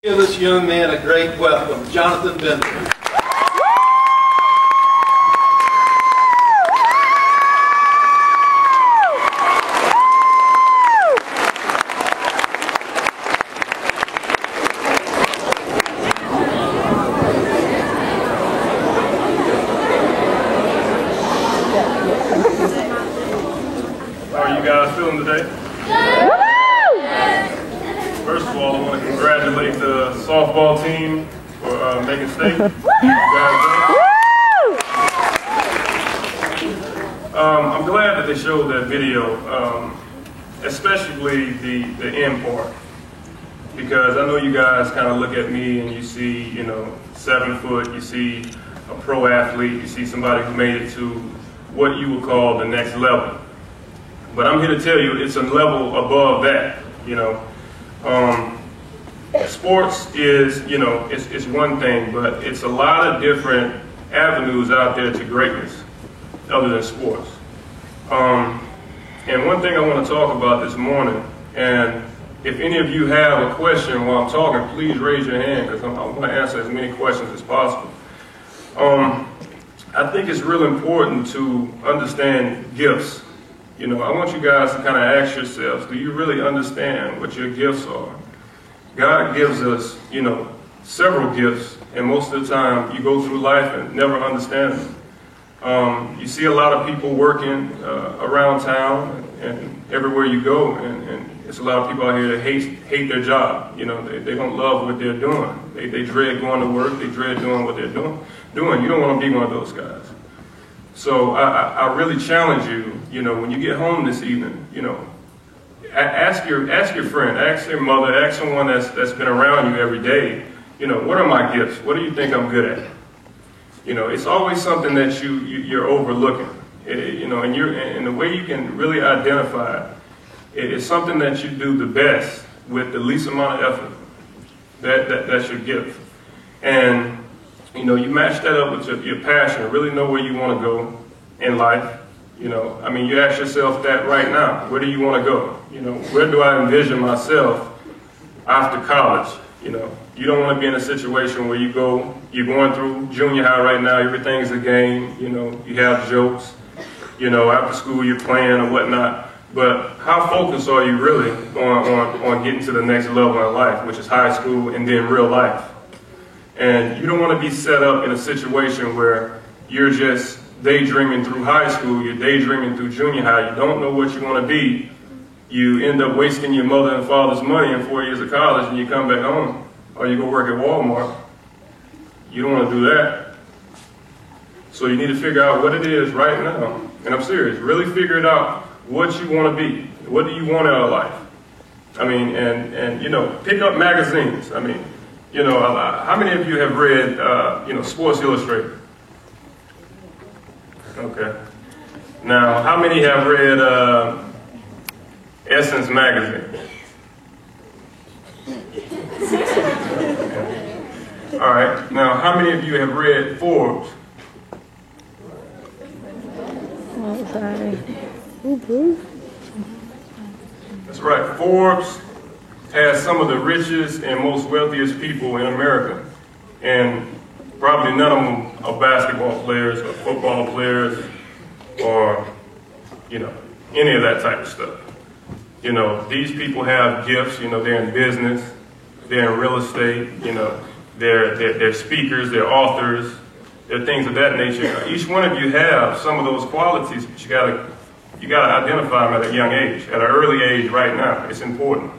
Give this young man a great welcome, Jonathan Bender. How are you guys feeling today? First of all, I want to congratulate the softball team for making state. I'm glad that they showed that video, especially the end part, because I know you guys kind of look at me and you see, 7 foot, you see a pro athlete, you see somebody who made it to what you would call the next level. But I'm here to tell you it's a level above that, Sports is, it's one thing, but it's a lot of different avenues out there to greatness other than sports. And one thing I want to talk about this morning, and if any of you have a question while I'm talking, please raise your hand because I want to answer as many questions as possible. I think it's real important to understand gifts. I want you guys to kind of ask yourselves, do you really understand what your gifts are? God gives us, several gifts, and most of the time you go through life and never understand them. You see a lot of people working around town and everywhere you go, and there's a lot of people out here that hate their job. They don't love what they're doing. They dread going to work. They dread doing what they're doing. You don't want to be one of those guys. So I really challenge you, when you get home this evening, ask your friend, ask your mother, ask someone that's been around you every day, what are my gifts? What do you think I'm good at? It's always something that you're overlooking, and the way you can really identify it is something that you do the best with the least amount of effort. That's your gift. And you match that up with your passion, really know where you want to go in life. You ask yourself that right now. Where do you want to go? Where do I envision myself after college? You don't want to be in a situation where you're going through junior high right now, everything's a game, you have jokes, after school you're playing or whatnot. But how focused are you really on getting to the next level in life, which is high school and then real life? And you don't want to be set up in a situation where you're just daydreaming through high school, you're daydreaming through junior high, you don't know what you want to be. You end up wasting your mother and father's money in 4 years of college and you come back home, or you go work at Walmart. You don't want to do that. So you need to figure out what it is right now. And I'm serious, really figure it out what you want to be. What do you want out of life? And pick up magazines. How many of you have read, Sports Illustrated? Okay. Now, how many have read Essence magazine? All right. Now, how many of you have read Forbes? Oh, sorry. That's right. Forbes has some of the richest and most wealthiest people in America. And probably none of them are basketball players or football players or, any of that type of stuff. These people have gifts, they're in business, they're in real estate, they're speakers, they're authors, they're things of that nature. Each one of you have some of those qualities, but you gotta identify them at a young age, at an early age right now. It's important.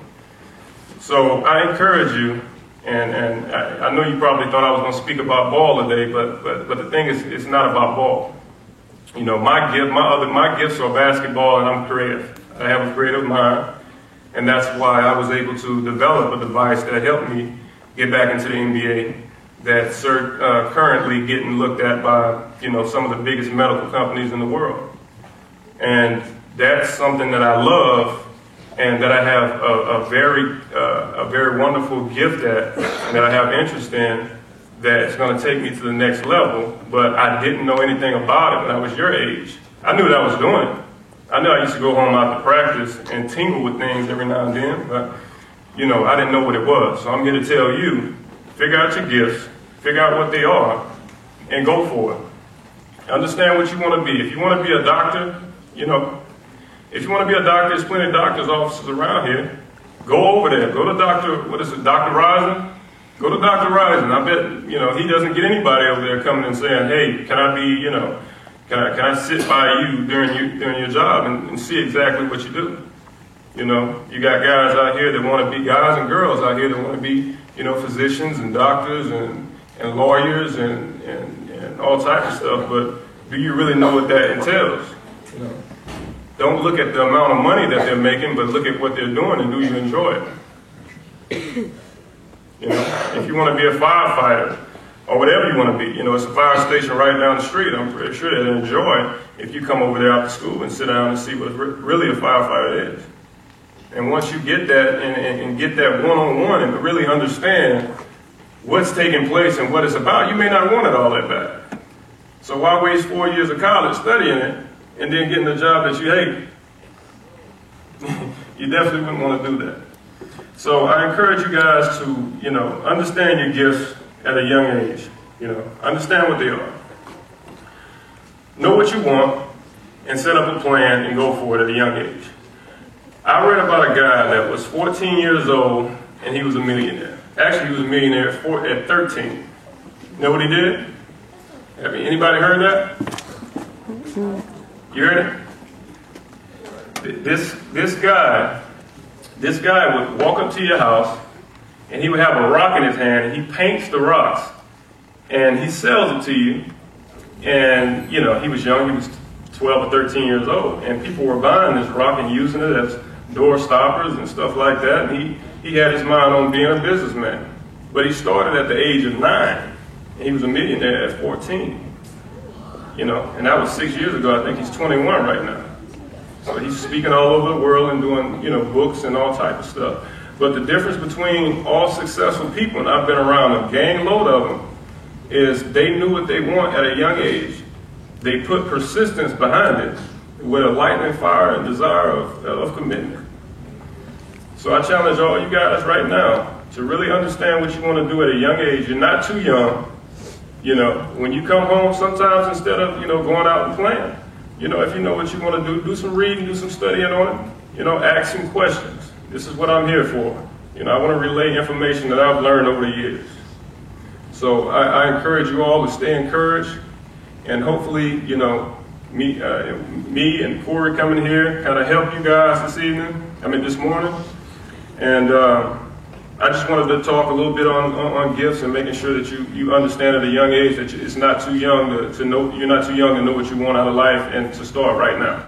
So I encourage you, and I know you probably thought I was going to speak about ball today, but the thing is, it's not about ball. My gifts are basketball, and I'm creative. I have a creative mind, and that's why I was able to develop a device that helped me get back into the NBA. That's currently getting looked at by some of the biggest medical companies in the world, and that's something that I love. And that I have a very wonderful gift at, that I have interest in, that's going to take me to the next level. But I didn't know anything about it when I was your age. I knew what I was doing. I knew I used to go home after practice and tingle with things every now and then, but I didn't know what it was. So I'm here to tell you, figure out your gifts, figure out what they are, and go for it. Understand what you want to be. If you want to be a doctor, if you want to be a doctor, there's plenty of doctor's offices around here. Go over there. Go to Dr. Risen? Go to Dr. Risen. I bet, he doesn't get anybody over there coming and saying, hey, can I be, can I sit by you during your job and see exactly what you do? You got guys out here that want to be, guys and girls out here that want to be, physicians and doctors and lawyers and all types of stuff, but do you really know what that entails? Don't look at the amount of money that they're making, but look at what they're doing and do you enjoy it? If you want to be a firefighter or whatever you want to be, it's a fire station right down the street. I'm pretty sure they'll enjoy if you come over there after school and sit down and see what really a firefighter is. And once you get that and get that one-on-one and really understand what's taking place and what it's about, you may not want it all that bad. So why waste 4 years of college studying it and then getting a job that you hate? You definitely wouldn't want to do that. So I encourage you guys to, understand your gifts at a young age. Understand what they are. Know what you want and set up a plan and go for it at a young age. I read about a guy that was 14 years old and he was a millionaire. Actually, he was a millionaire at 13. You know what he did? Anybody heard that? You heard it? This guy would walk up to your house and he would have a rock in his hand and he paints the rocks and he sells it to you. And, he was young, he was 12 or 13 years old, and people were buying this rock and using it as door stoppers and stuff like that. And he had his mind on being a businessman. But he started at the age of 9, and he was a millionaire at 14. And that was 6 years ago. I think he's 21 right now. So he's speaking all over the world and doing, books and all type of stuff. But the difference between all successful people, and I've been around a gang load of them, is they knew what they want at a young age. They put persistence behind it with a lightning fire and desire of commitment. So I challenge all you guys right now to really understand what you want to do at a young age. You're not too young. When you come home, sometimes instead of, going out and playing, if you know what you want to do some reading, do some studying on it, ask some questions. This is what I'm here for. I want to relay information that I've learned over the years. So I encourage you all to stay encouraged, and hopefully, me and Corey coming here kind of help you guys this morning. And I just wanted to talk a little bit on gifts and making sure that you understand at a young age that it's not too young to know, you're not too young to know what you want out of life and to start right now.